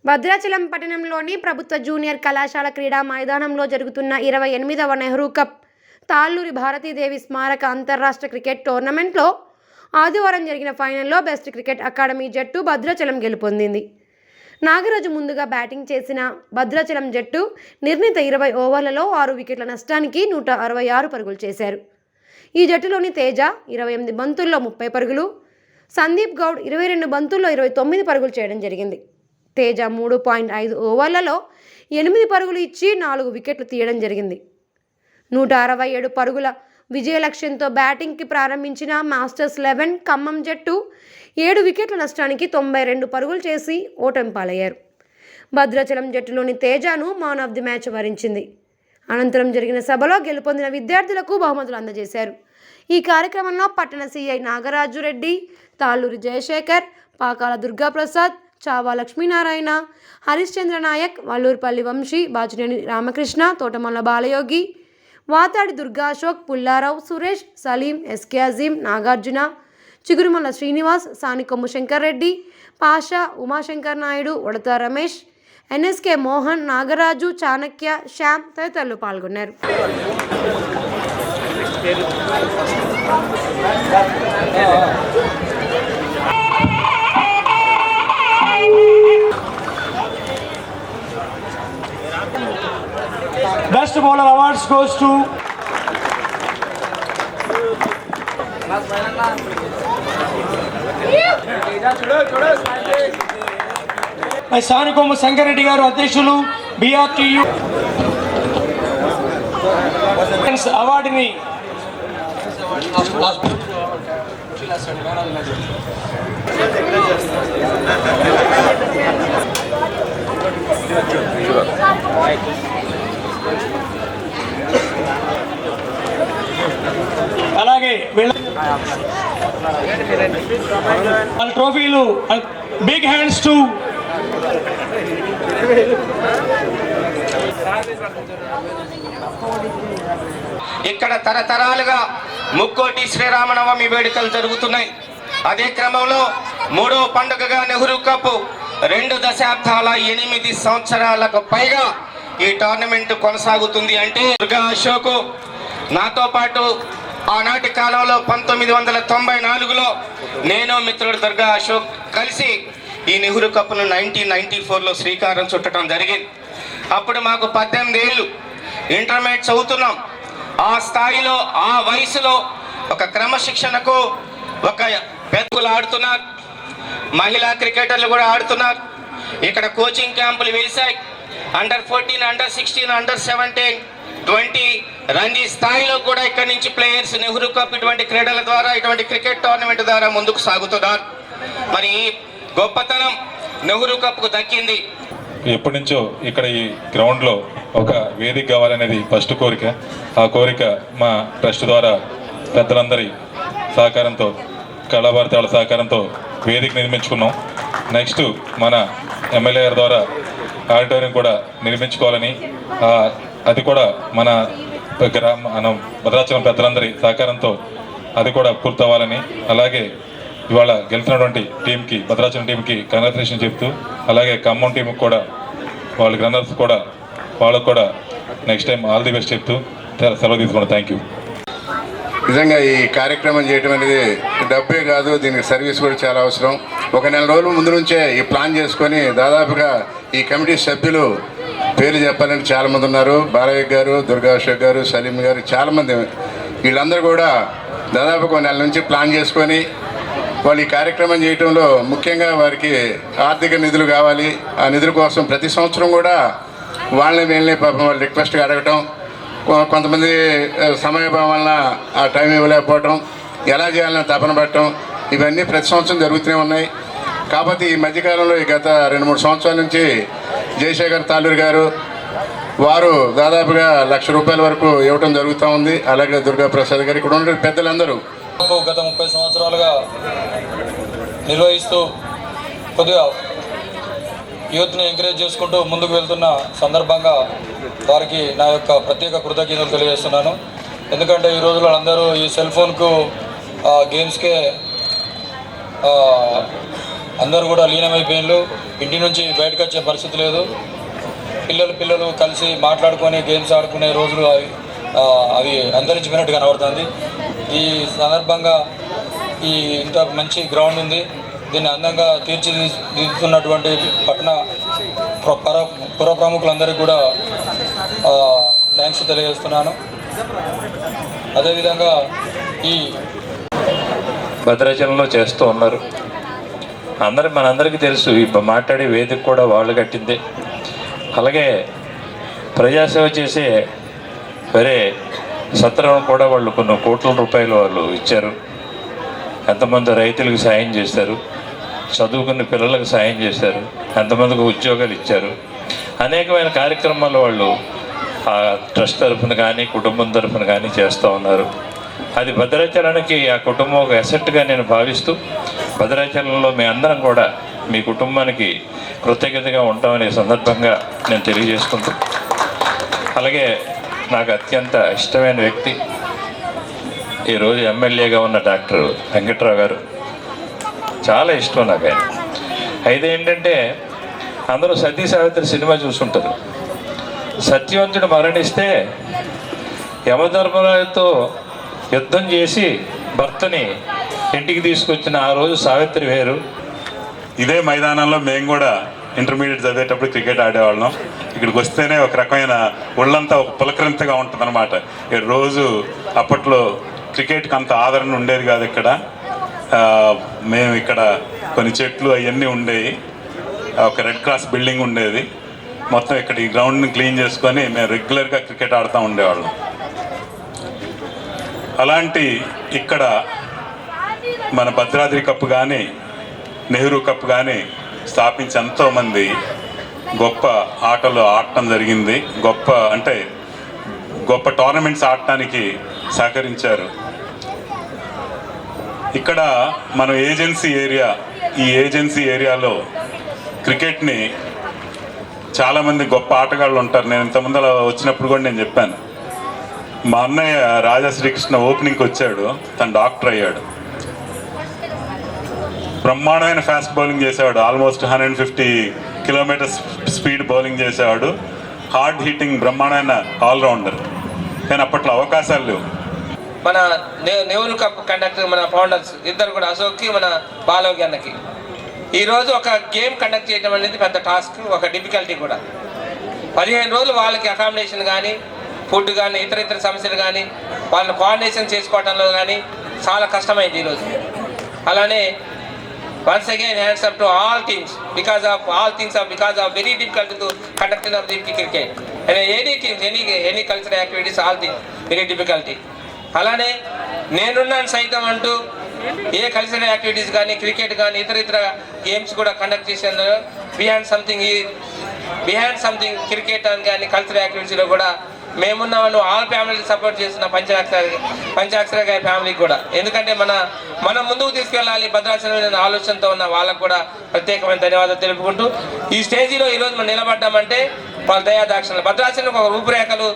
భద్రాచలం పట్టణంలోని ప్రభుత్వ జూనియర్ కళాశాల క్రీడా మైదానంలో జరుగుతున్న 28వ నెహ్రూ కప్ తాళ్ళూరి భారతీదేవి స్మారక అంతర్రాష్ట్ర క్రికెట్ టోర్నమెంట్లో ఆదివారం జరిగిన ఫైనల్లో బెస్ట్ క్రికెట్ అకాడమీ జట్టు భద్రాచలం గెలుపొందింది. నాగరాజు ముందుగా బ్యాటింగ్ చేసిన భద్రాచలం జట్టు నిర్ణీత 20 ఓవర్లలో 6 వికెట్ల నష్టానికి 166 పరుగులు చేశారు. ఈ జట్టులోని తేజ 28 బంతుల్లో 30 పరుగులు, సందీప్ గౌడ్ 22 బంతుల్లో 29 పరుగులు చేయడం జరిగింది. తేజ 3.5 ఓవర్లలో 8 పరుగులు ఇచ్చి 4 వికెట్లు తీయడం జరిగింది. 167 పరుగుల విజయ లక్ష్యంతో బ్యాటింగ్కి ప్రారంభించిన మాస్టర్స్ 11 ఖమ్మం జట్టు 7 వికెట్ల నష్టానికి 92 పరుగులు చేసి ఓటమి పాలయ్యారు. భద్రాచలం జట్టులోని తేజను మ్యాన్ ఆఫ్ ది మ్యాచ్ వరించింది. అనంతరం జరిగిన సభలో గెలుపొందిన విద్యార్థులకు బహుమతులు అందజేశారు. ఈ కార్యక్రమంలో పట్టణ సిఐ నాగరాజు రెడ్డి, తాళ్ళూరి జయశేఖర్, పాకాల దుర్గాప్రసాద్, చావా లక్ష్మీనారాయణ, హరిశ్చంద్ర నాయక్, వల్లూరుపల్లి వంశీ, బాచినేని రామకృష్ణ, తోటమల్ల బాలయోగి, వాతాడి దుర్గా అశోక్, పుల్లారావు, సురేష్, సలీం, ఎస్కే అజీం, నాగార్జున, చిగురుమల్ల శ్రీనివాస్, సానికొమ్ము శంకర్ రెడ్డి, పాషా, ఉమాశంకర్ నాయుడు, ఉడత రమేష్, ఎన్ఎస్కే మోహన్, నాగరాజు, చాణక్య, శ్యామ్ తదితరులు పాల్గొన్నారు. Best bowler awards goes to Sanikommu Shankar Reddy గారు, అధ్యక్షులు, BRTU అవార్డుని అలాగే వాళ్ళ ట్రోఫీలు బిగ్ హ్యాండ్స్ టు ఇక్కడ తరతరాలుగా ముక్కోటి శ్రీరామనవమి వేడుకలు జరుగుతున్నాయి. అదే క్రమంలో 3వ పండుగగా నెహ్రూ కప్ 2 దశాబ్దాల 8 సంవత్సరాలకు పైగా ఈ టోర్నమెంట్ కొనసాగుతుంది. అంటే దుర్గా అశోక్ నాతో పాటు ఆనాటి కాలంలో 1994లో నేను మిత్రుడు దుర్గా అశోక్ కలిసి ఈ నెహ్రూ కప్ను 1994లో శ్రీకారం చుట్టడం జరిగింది. అప్పుడు మాకు 18 ఏళ్ళు, ఇంటర్మీడియట్ చదువుతున్నాం. ఆ స్థాయిలో ఆ వయసులో ఒక క్రమశిక్షణకు ఒక పెద్దలు ఆడుతున్నారు, మహిళా క్రికెటర్లు కూడా ఆడుతున్నారు. ఇక్కడ కోచింగ్ క్యాంపులు వెలిసాయి. అండర్ 14, అండర్ 16, అండర్ 17, 20 రంజీ స్థాయిలో కూడా ఇక్కడి నుంచి ప్లేయర్స్ నెహ్రూ కప్ ఇటువంటి క్రీడల ద్వారా, ఇటువంటి క్రికెట్ టోర్నమెంట్ ద్వారా ముందుకు సాగుతున్నారు. మరి గొప్పతనం నెహ్రూ కప్కు దక్కింది. ఎప్పటి నుంచో ఇక్కడ ఈ గ్రౌండ్లో ఒక వేదిక కావాలనేది ఫస్ట్ కోరిక. ఆ కోరిక మా ట్రస్ట్ ద్వారా పెద్దలందరి సహకారంతో, కళాభారతి వాళ్ళ సహకారంతో వేదిక నిర్మించుకున్నాం. నెక్స్ట్ మన ఎమ్మెల్యే గారి ద్వారా ఆడిటోరియం కూడా నిర్మించుకోవాలని, అది కూడా మన భద్రాచలం పెద్దలందరి సహకారంతో అది కూడా పూర్తవ్వాలని, అలాగే ఇవాళ గెలుస్తున్నటువంటి టీంకి, భద్రాచలం టీంకి కంగ్రాచులేషన్ చెప్తూ, అలాగే ఖమ్మం టీంకి కూడా వాళ్ళకి రన్నర్స్ కూడా వాళ్ళకు కూడా next time all the best చెప్తూ సెలవు తీసుకోండి. Thank you. నిజంగా ఈ కార్యక్రమం చేయడం అనేది డబ్బే కాదు, దీనికి సర్వీస్ కూడా చాలా అవసరం. ఒక నెల రోజుల ముందు నుంచే ఈ ప్లాన్ చేసుకొని దాదాపుగా ఈ కమిటీ సభ్యులు పేర్లు చెప్పాలంటే చాలామంది ఉన్నారు. బాలయ్య గారు, దుర్గా అశోక్ గారు, సలీం గారు, చాలామంది. వీళ్ళందరూ కూడా దాదాపు ఒక నెల నుంచి ప్లాన్ చేసుకొని వాళ్ళు ఈ కార్యక్రమం చేయడంలో ముఖ్యంగా వారికి ఆర్థిక నిధులు కావాలి. ఆ నిధుల కోసం ప్రతి సంవత్సరం కూడా వీళ్ళని పాపం వాళ్ళు రిక్వెస్ట్గా అడగటం, కొంతమంది సమయభావం వలన ఆ టైం ఇవ్వలేకపోవటం, ఎలా చేయాలని తపన పడటం, ఇవన్నీ ప్రతి సంవత్సరం జరుగుతూనే ఉన్నాయి. కాబట్టి ఈ మధ్యకాలంలో ఈ గత 2-3 సంవత్సరాల నుంచి జయశేఖర్ తాళ్ళూరి గారు వారు దాదాపుగా ₹1,00,000 వరకు ఇవ్వటం జరుగుతూ ఉంది. అలాగే దుర్గా ప్రసాద్ గారు, ఇక్కడ ఉన్న పెద్దలందరూ గత 30 సంవత్సరాలుగా నిర్వహిస్తూ కొద్దిగా యూత్ని ఎంకరేజ్ చేసుకుంటూ ముందుకు వెళ్తున్న సందర్భంగా వారికి నా యొక్క ప్రత్యేక కృతజ్ఞతలు తెలియజేస్తున్నాను. ఎందుకంటే ఈ రోజుల్లో అందరూ ఈ సెల్ ఫోన్కు గేమ్స్కే అందరూ కూడా లీనమైపోయినారు. ఇంటి నుంచి బయటకు వచ్చే పరిస్థితి లేదు. పిల్లలు కలిసి మాట్లాడుకొని గేమ్స్ ఆడుకునే రోజులు అవి అంతరించిపోయినట్టు కనబడుతుంది. ఈ సందర్భంగా ఇంత మంచి గ్రౌండ్ ఉంది, దీన్ని అందంగా తీర్చిదిద్దుతున్నటువంటి పట్టణ పుర ప్రముఖులందరికీ కూడా థ్యాంక్స్ తెలియజేస్తున్నాను. అదేవిధంగా ఈ భద్రాచలంలో చేస్తూ ఉన్నారు. మనందరికీ తెలుసు, ఈ మాట్లాడే వేదిక కూడా వాళ్ళు కట్టిందే. అలాగే ప్రజాసేవ చేసే వేరే సత్రం కూడా వాళ్ళు కొన్ని కోట్ల రూపాయలు వాళ్ళు ఇచ్చారు. ఎంతమంది రైతులకు సాయం చేశారు, చదువుకున్న పిల్లలకు సాయం చేశారు, ఎంతమందికి ఉద్యోగాలు ఇచ్చారు. అనేకమైన కార్యక్రమాలు వాళ్ళు ఆ ట్రస్ట్ తరఫున కానీ కుటుంబం తరఫున కానీ చేస్తూ ఉన్నారు. అది భద్రాచలానికి ఆ కుటుంబం ఒక అసెట్గా నేను భావిస్తూ, భద్రాచలంలో మీ అందరం కూడా మీ కుటుంబానికి కృతజ్ఞతగా ఉంటామనే సందర్భంగా నేను తెలియజేసుకుంటూ, అలాగే నాకు అత్యంత ఇష్టమైన వ్యక్తి ఈరోజు ఎమ్మెల్యేగా ఉన్న డాక్టర్ వెంకట్రావు గారు. చాలా ఇష్టం నాకు ఆయన. అయితే ఏంటంటే, అందరూ సతీ సావిత్రి సినిమా చూసుంటారు. సత్యవంతుడు మరణిస్తే యమధర్మరాజుతో యుద్ధం చేసి భర్తని ఇంటికి తీసుకొచ్చిన ఆ రోజు సావిత్రి వేరు. ఇదే మైదానంలో మేము కూడా ఇంటర్మీడియట్ చదివేటప్పుడు క్రికెట్ ఆడేవాళ్ళం. ఇక్కడికి వస్తేనే ఒక రకమైన ఒళ్ళంతా ఒక పులకరింతగా ఉంటుంది అనమాట. రోజు అప్పట్లో క్రికెట్కి అంత ఆదరణ ఉండేది కాదు ఇక్కడ. మేము ఇక్కడ కొన్ని చెట్లు అవన్నీ ఉండేవి, ఒక రెడ్ క్రాస్ బిల్డింగ్ ఉండేది. మొత్తం ఇక్కడ ఈ గ్రౌండ్ని క్లీన్ చేసుకొని మేము రెగ్యులర్గా క్రికెట్ ఆడుతూ ఉండేవాళ్ళం. అలాంటి ఇక్కడ మన భద్రాద్రి కప్ కానీ నెహ్రూ కప్ కానీ స్థాపించి ఎంతోమంది గొప్ప ఆటలు ఆడటం జరిగింది. గొప్ప టోర్నమెంట్స్ ఆడటానికి సహకరించారు. ఇక్కడ మనం ఈ ఏజెన్సీ ఏరియాలో క్రికెట్ని చాలామంది గొప్ప ఆటగాళ్ళు ఉంటారు. నేను ఇంతకుముందు అలా వచ్చినప్పుడు కూడా నేను చెప్పాను, మా అన్నయ్య రాజా శ్రీకృష్ణ ఓపెనింగ్కి వచ్చాడు, తను డాక్టర్ అయ్యాడు. బ్రహ్మాండమైన ఫాస్ట్ బౌలింగ్ చేసేవాడు, ఆల్మోస్ట్ 150 కిలోమీటర్స్ స్పీడ్ బౌలింగ్ చేసేవాడు. హార్డ్ హిట్టింగ్ బ్రహ్మాండమైన ఆల్రౌండర్. కానీ అప్పట్లో అవకాశాలు లేవు. మన నెహ్రూ కప్ కండక్టర్ మన ఫౌండర్స్ ఇద్దరు కూడా, అశోక్కి మన బాలయోగి అన్నకి, ఈరోజు ఒక గేమ్ కండక్ట్ చేయడం అనేది పెద్ద టాస్క్, ఒక డిఫికల్టీ కూడా. 15 రోజులు వాళ్ళకి అకామిడేషన్ కానీ, ఫుడ్ కానీ, ఇతర సమస్యలు కానీ, వాళ్ళని కోఆర్డినేషన్ చేసుకోవడంలో కానీ చాలా కష్టమైంది ఈరోజు. అలానే once again hands up to all teams because of very difficult to conducting of the cricket and any teams, any cultural activities, all things very difficulty. అలానే నేనున్నాను సైతం అంటూ ఏ కల్చరల్ యాక్టివిటీస్ కానీ, క్రికెట్ కానీ, ఇతర గేమ్స్ కూడా కండక్ట్ చేసేందు బిహైండ్ సంథింగ్ క్రికెట్ అని కానీ కల్చరల్ యాక్టివిటీస్లో కూడా మేమున్నామని ఆల్ ఫ్యామిలీకి సపోర్ట్ చేస్తున్న పంచాక్షర గారి ఫ్యామిలీకి కూడా. ఎందుకంటే మనం ముందుకు తీసుకెళ్ళాలి భద్రాచలం ఆలోచనతో ఉన్న వాళ్ళకు కూడా ప్రత్యేకమైన ధన్యవాదాలు తెలుపుకుంటూ, ఈ స్టేజీలో ఈరోజు మనం నిలబడ్డామంటే వాళ్ళ దయాదాక్షిణ్యాలు. భద్రాచలం ఒక రూపురేఖలు